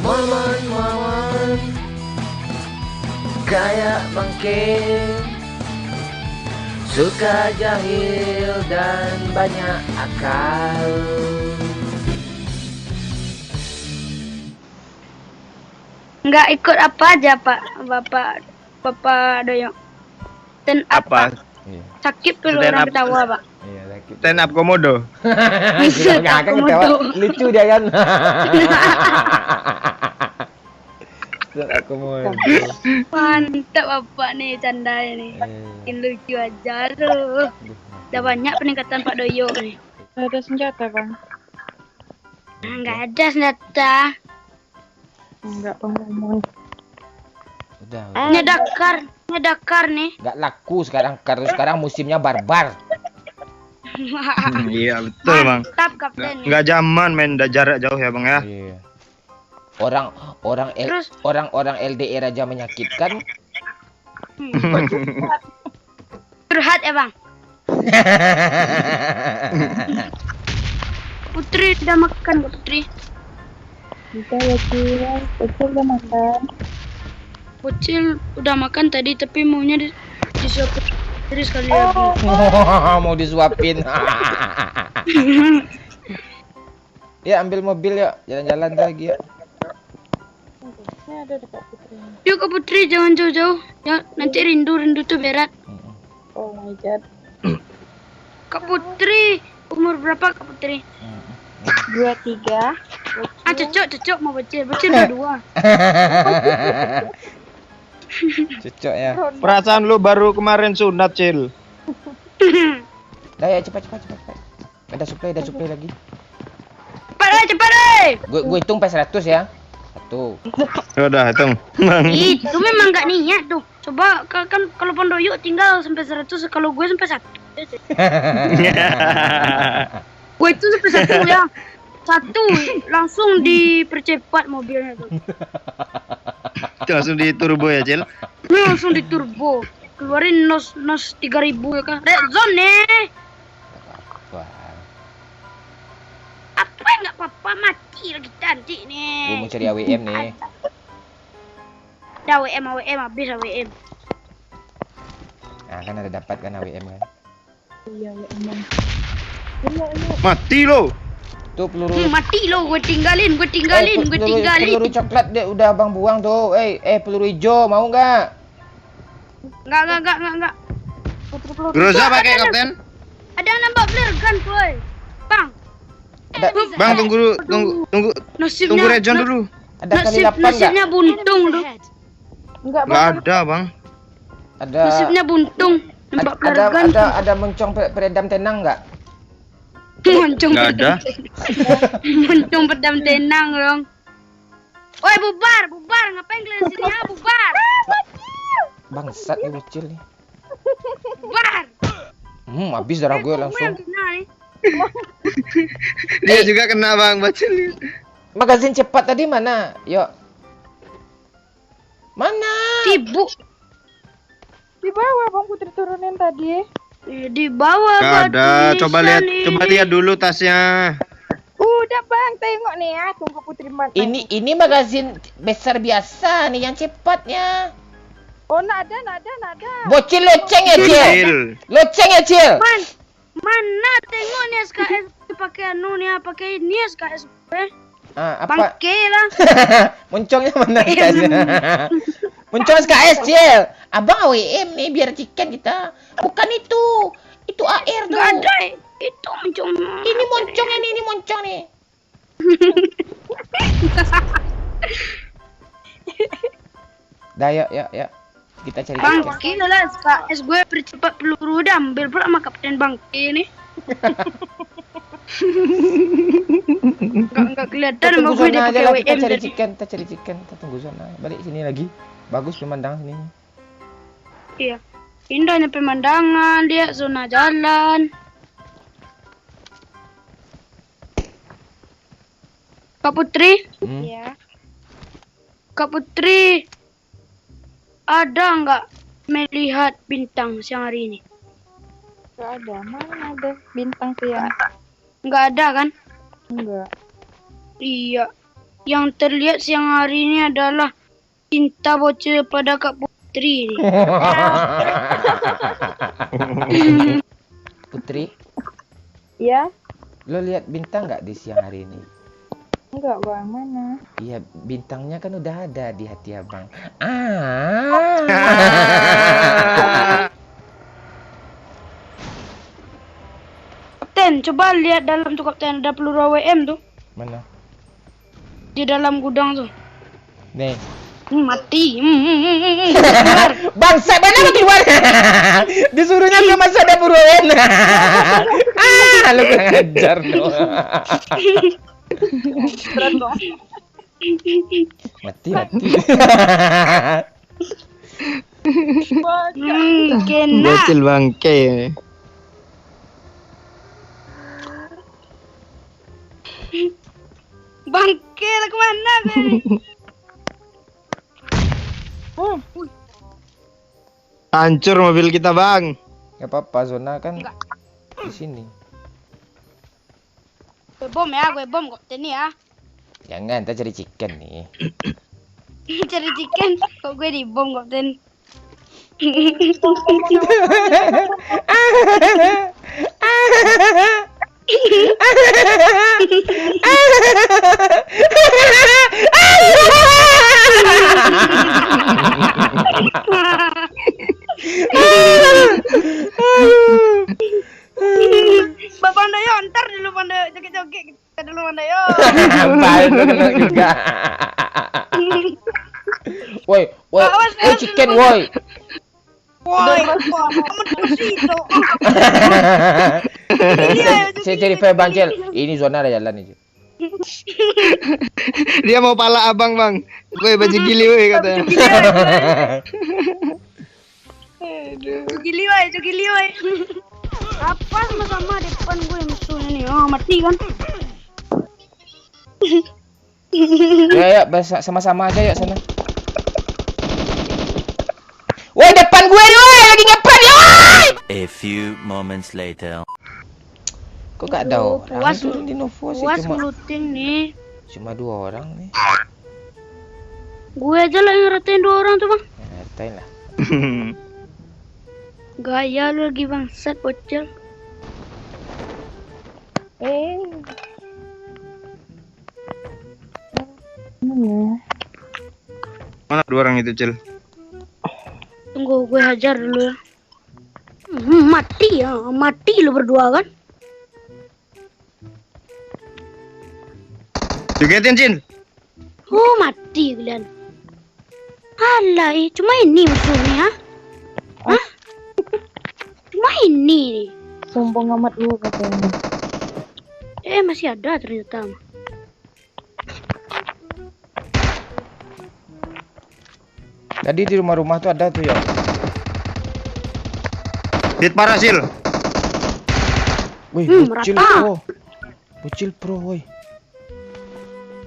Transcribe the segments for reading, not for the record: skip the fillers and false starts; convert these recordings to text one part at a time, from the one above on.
Momen-momen kayak bangke, suka jahil dan banyak akal. Nggak ikut apa aja Pak, Bapak Doyok. Dan apa? Iya. Sakit tuh Stand orang up. ketawa Pak. Iya, sakit. Stand up komodo. Sudah ngakak ketawa. Lucu dia kan. Aku mau. Mantap Bapak nih candanya nih. Makin lucu aja tuh. Udah banyak peningkatan Pak Doyok nih. Ada senjata, Bang? Nggak ada senjata. Enggak, ngomong. Udah. Nyedakar nih. Nggak laku sekarang karena sekarang musimnya barbar. Iya betul bang. Mantap Kapten. Nggak zaman main jarak jauh ya bang ya. Iya. Orang LDR aja menyakitkan. Curhat ya Bang. Putri udah makan Kak Putri? Bisa ya, Cil. Betul udah makan. Bocil udah makan tadi tapi maunya disuapin Putri sekali lagi. Mau disuapin. Ya ambil mobil ya, jalan-jalan lagi ya. Ini ada dekat Putri. Yuk Kak Putri jangan jauh-jauh. Ya nanti rindu tuh berat. Oh my god. Kak Putri umur berapa Kak Putri? 23. Ah cocok mau Bocil berdua. Cocok ya. Perasaan lu baru kemarin sunat Cil. Dah ya cepat. Ada supply lagi. Cepat deh. Gue hitung pas 100 ya. 1. Udah hitung. Itu memang nggak niat tuh. Coba kan kalau Pondoyuk tinggal sampai 100, kalau gue sampai 1. Gue itu sampai 1 ya. 1 langsung dipercepat mobilnya tuh. Langsung di turbo ya Cil. Langsung diturbo. Keluarin nos 3000 ya kan. Red zone nih. Wah, Apa nggak apa-apa mati lagi nanti gue nih. mau cari AWM nih. Ada AWM habis AWM. Nah, kan ada dapat kan AWM kan. Iya, ya emang. Mati lo. Tuh peluru. Mati lo, gue tinggalin. Peluru coklat deh udah Abang buang tuh. Peluru hijau mau nggak? Enggak. Groza pakai kapten. Ada yang nambah flare gun, boy. Bang. Bang tunggu Nasibnya regen dulu. Ada kali 8 nggak? nasibnya buntung tuh. Enggak, Nggak Bang. ada bang. Ada Nasibnya buntung. Nambah flare gun. ada mencong peredam tenang nggak? Moncong Nggak ada. Moncong pedam tenang dong. Woi bubar, ngapain kalian sini ya bubar? Bangsat nih bocil nih. Bubar. Habis darah gue Kamu yang langsung. kena nih. Dia juga kena bang bacil. Magazin cepat tadi mana? Yuk. Mana? Sibuk. Di bawah Bang Putri turunin tadi. Di bawah Nggak ada. Coba tulisan lihat dulu tasnya. Udah Bang, tengok nih ya. Tunggu Putri mat. Ini magazin besar biasa nih yang cepatnya. Oh, nada. Bocil loceng ya, Cil. Cil. Loceng ya, Cil. Mana tengok nih SKS pakai anu nih, pakai ini SKS. Apa? Bangke lah. Moncongnya mana SKS? Moncong SKS, Cil. Abang AWM nih biar chicken kita. Bukan itu. Itu AR tuh. Nggak ada. Itu moncong. Ini moncongnya nih, ini moncong nih. Dah, yuk. Kita cari chicken. Bangke lah SKS gue percepat peluru udah ambil pula sama Kapten Bangke nih. Enggak kelihatan Kita tunggu sama gue dia zona aja pakai lah, WM kita tadi. cari chicken. Kita tunggu zona. Balik sini lagi. Bagus pemandangan sini. Iya. Indahnya pemandangan, dia zona jalan. Kak Putri, Ya. Kak Putri, ada nggak melihat bintang siang hari ini? Enggak ada. Mana ada bintang siang? Nggak ada kan? Enggak. Iya. Yang terlihat siang hari ini adalah cinta bocil pada Kak Putri. Putri, Ya? lo lihat bintang nggak di siang hari ini? Enggak bang, mana? Iya, bintangnya kan udah ada di hati abang. Kapten, coba lihat dalam tuh Kapten, ada peluru AWM tuh Mana? di dalam gudang tuh. Nih. Mati. Bangsa mana keluar? Disuruhnya ke masa ada buruan. Lu kurang ajar dong. Mati. Kena. Bocil bangke. Bangke lah kemana gue nih? Hancur mobil kita, Bang. Gak apa-apa, zona kan di sini. Gue bom ya, gue bom Kapten nih ya. Jangan, kita cari chicken nih. Cari chicken, kok gue di bom Kapten. Bapak Pandayo, ntar dulu Pandayo, joget-joget kita dulu Pandayo. Baik, lu kena juga. Woi, chicken, woi. Woi, kamu di situ. Saya cari file Bang Cel. Ini zona ada jalan nih. Dia mau pala abang, Bang. Woi, baju gili woi katanya. Gili woi. Apa sama-sama depan gue musuhnya nih. Oh, mati kan. Ya, sama-sama aja yuk sana. Woi, depan gue nih, woi, lagi ngepan ya, woi. A few moments later. Kok gak ada orang Puas turun di Novo sih, Puas cuma ngelutin nih. 2 orang nih. Gue aja lah yang ngeratain 2 orang tuh, Bang. Ya, ratain lah. Gaya lu lagi bangsat bocil. Mana? Mana 2 orang itu, Cil? Tunggu gue hajar dulu ya. Mati lu berdua kan? Jogetin, Cil. Oh, mati kalian. Alah, cuma ini musuhnya. Hah? Cuma ini nih. Sombong amat lu katanya. Masih ada ternyata. Tadi di rumah-rumah tuh ada tuh ya. Hit parah, Cil. Wih, bocil merata. pro. Bocil pro, woi.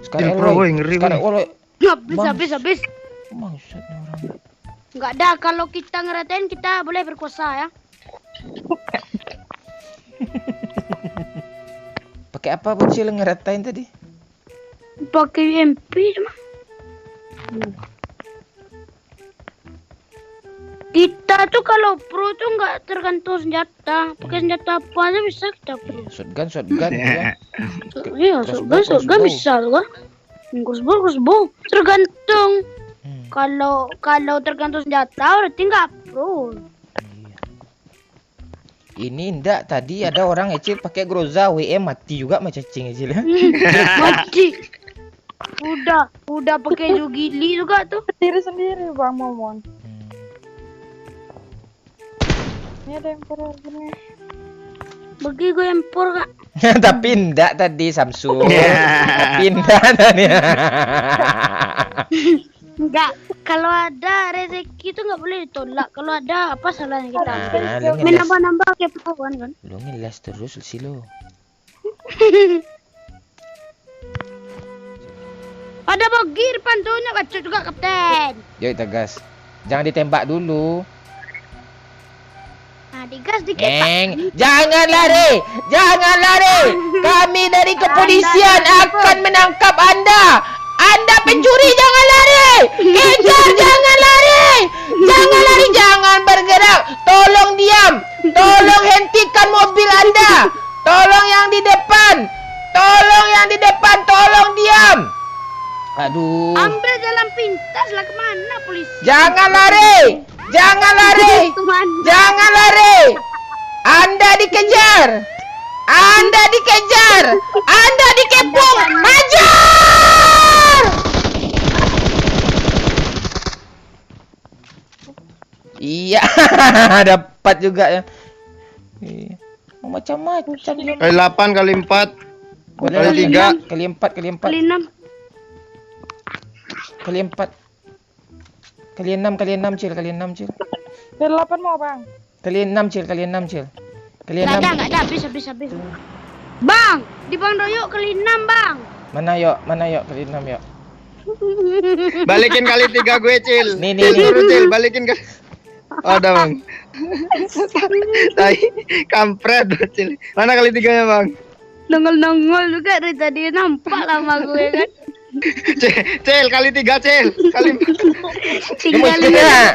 Bocil pro, woi, ngeri, Sekarang woi. Habis. Maksud nih orang. Enggak ada, kalau kita ngeratain kita boleh berkuasa ya. Pakai apa bocil ngeratain tadi? Pakai MP cuma. Kita tuh kalau pro tuh nggak tergantung senjata. Pakai senjata apa aja bisa kita pro. Shotgun ya. Iya, shotgun bisa tuh kan. Crossbow. Tergantung. Kalau tergantung senjata berarti nggak pro. Ini ndak, tadi ada orang Ecil pakai Groza WM mati juga sama cacing Ecil ya. Mati. Udah pakai jugili juga tuh. Sendiri bang Momon. Ini ada yang gini. Bagi gue empor kak. Tapi ndak tadi Samsung. Tapi ndak tadi. Enggak, kalau ada rezeki itu nggak boleh ditolak. Kalau ada apa salahnya kita ambil? Lu ngeles. Menambah keperluan kan? Lu ngeles terus sih lu. Ada bagi depan tuh kacau juga kapten. Yuk kita gas. Jangan ditembak dulu. Nah, digas dikit. Jangan lari. Kami dari kepolisian akan menangkap Anda. pencuri jangan lari. Kejar, jangan lari. Jangan lari, jangan bergerak. Tolong diam. Tolong hentikan mobil Anda. Tolong yang di depan. Tolong yang di depan, tolong diam. Aduh. Ambil jalan pintas lah, kemana polisi? Jangan lari. Jangan lari. Kemana? Jangan lari. Anda dikejar. Anda dikejar. Anda dikepung. Hajar. Iya, dapat juga ya. Iya. Macam-macam dia. Kali 8 kali 4 Boleh kali 3 kali 4 kali 4 Kali 6. kali 4 kali 6 kali 6 Cil, kali 6 Cil. Kali 8 mau bang. Kali 6 Cil, kali 6 Cil. Kali Nggak 6. ada, habis. Bang, di Bang Doyok kali 6 bang. Mana yuk kali 6 yuk. balikin kali 3 gue Cil. Nih, Cil, nih. turun, Cil, balikin kali. Oh, ada bang. Tai kampret Cil. Mana kali 3-nya bang? Nongol juga dari tadi, nampak lama gue kan. Cil kali 3 Cil. Kali 4. Tinggal Tidak.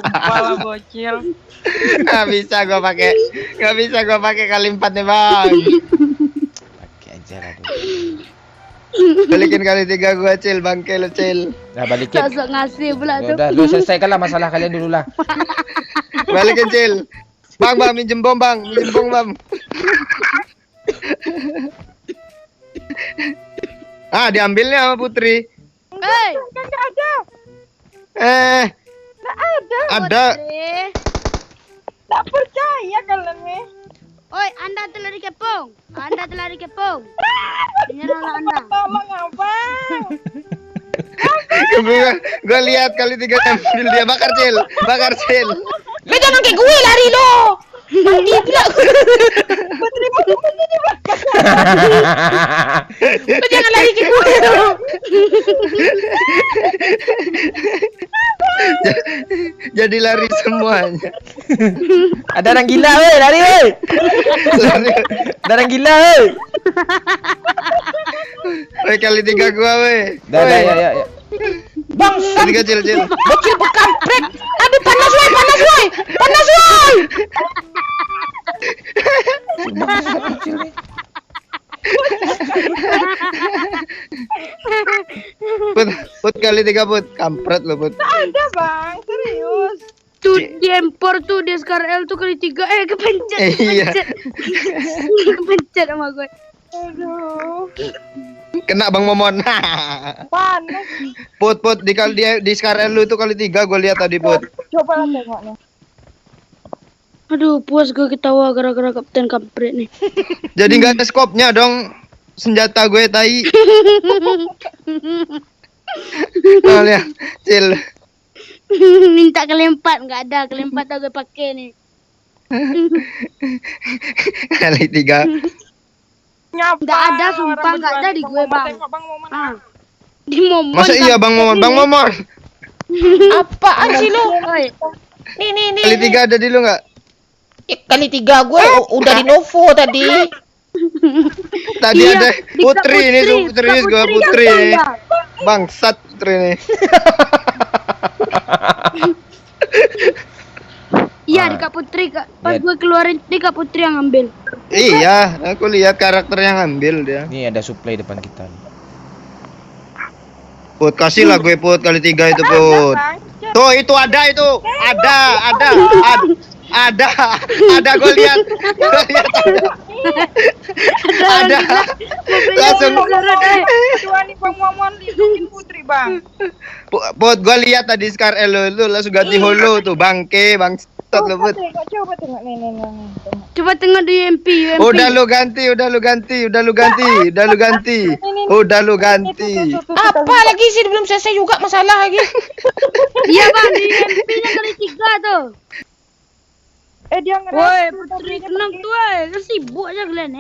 Kepala bocil. Nggak bisa gua pakai kali 4 nih bang. Pakai aja lah. Balikin kali 3 gua Cil, bangke lu Cil. Nah, balikin. Sosok ngasih pula tuh. Udah, lu selesaikanlah masalah kalian dulu lah. Balikin Cil. Bang, minjem bom bang. Diambilnya sama Putri. Hei, Ada. Tak percaya kalian nih. oi, Anda telah dikepung. Menyerahlah Anda. Tolong abang. Gua lihat kali 3 ambil dia. Bakar Cil. Lu jangan kayak gue lari lo. Mati pula. Lu jangan lari kayak gue lo. Jadi lari semuanya. Ada orang gila weh, lari weh. Ada orang gila weh. Woi, kali 3 gua weh. Dah, ya. Bangsat. Kali 3 Cil. Bocil pekampret. Aduh, panas woi. Put kali 3 Put. Kampret lo Put. Ada bang, serius. Tuh diempor tuh di SKRL tuh kali 3. Kepencet. Iya. Kepencet sama gue. Aduh, Kena Bang Momon. panas. Put di Skarel lu tuh kali 3 gua lihat tadi Put. Coba lah tengok nih. Aduh, puas gue ketawa gara-gara Kapten Kampret nih. Jadi nggak ada skopnya dong senjata gue tai. Oh, lihat, Cil. Minta kali 4, nggak ada. Kali 4 gue pakai nih. Kali 3. Nyapa. Nggak ada, sumpah nggak ada di gue bang. Tengok bang Momen. Ah. Di momen. Masa iya Bang Momon? Bang Momon. Apaan sih lu? Oi, Nih. Kali 3 ada di lu nggak? Kali 3 gue udah di Novo tadi. Tadi iya, ada di Putri Kak ini tuh, Putri. serius Kak gua Putri Putri yang nih. ada. Bangsat Putri nih. Iya, di Kak Putri. Pas gue keluarin, di Kak Putri yang ambil. Iya, aku lihat karakter yang ambil dia. Nih ada supply depan kita. Put, kasih lah gue Put kali 3 itu Put. Tuh itu ada itu. Ada gue lihat. Ada. Langsung Tuan nih bang Momen lindungin Putri bang. Put gue lihat tadi Scar lu langsung ganti holo tuh bangke bangsat lu Put. Coba tengok nih. Tengok. Coba tengok di UMP. Udah lu ganti. Apa lagi sih belum selesai juga masalah lagi. Iya bang, di UMP-nya kali 3 tuh. Dia ngeras. Woi, Putri kenang tuh, sibuk aja kalian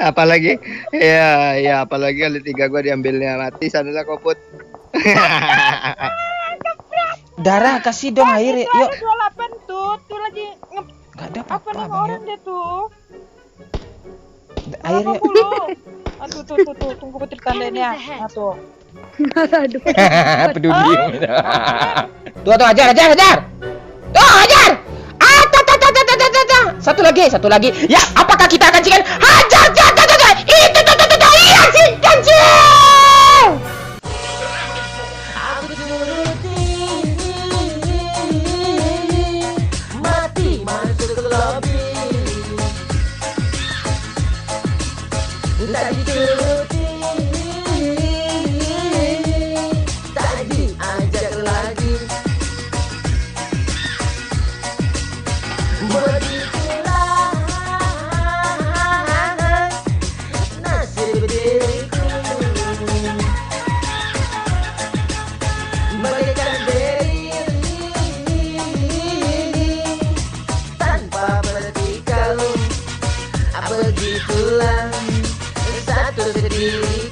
Apalagi ya apalagi kali 3 gua diambilnya mati sanalah kau Put. Darah kasih dong air yuk. 28 tuh lagi Gak ada apa apa-apa nih bang. orang dia tuh. Akhirnya. Aduh, tuh, tunggu Putri tandainnya. Nah, tuh. Aduh. Peduli. Tuh, ajar. Tuh, ajar. Satu lagi. Ya, apakah kita akan chicken? Hajar. Itu, iya, chicken. Aku turuti, mati masuk ke lobi. Tak dituruti, tak diajak lagi. Begitulah nasib diriku. Bagaikan berdiri tanpa bertikau. Begitulah satu sendiri.